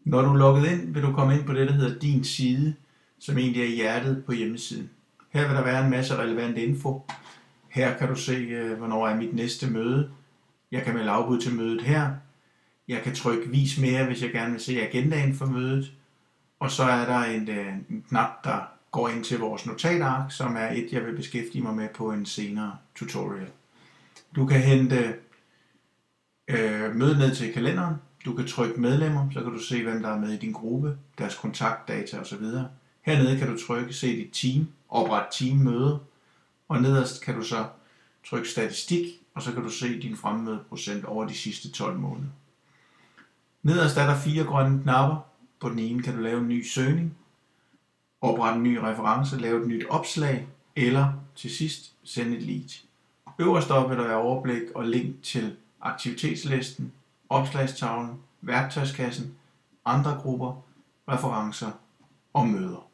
Når du er logget ind, vil du komme ind på det, der hedder Din Side, som egentlig er hjertet på hjemmesiden. Her vil der være en masse relevant info. Her kan du se, hvornår er mit næste møde. Jeg kan melde afbud til mødet her. Jeg kan trykke vis mere, hvis jeg gerne vil se agendaen for mødet. Og så er der en knap, der går ind til vores notatark, som er et, jeg vil beskæftige mig med på en senere tutorial. Du kan hente mødet ned til kalenderen. Du kan trykke medlemmer, så kan du se, hvem der er med i din gruppe, deres kontaktdata osv. Hernede kan du trykke se dit team, opret teammøde, og nederst kan du så trykke statistik, og så kan du se din fremmødeprocent over de sidste 12 måneder. Nederst er der 4 grønne knapper. På den ene kan du lave en ny søgning, oprette en ny reference, lave et nyt opslag, eller til sidst sende et lead. Øverst op vil der være overblik og link til aktivitetslisten, opslagstavlen, værktøjskassen, andre grupper, referencer og møder.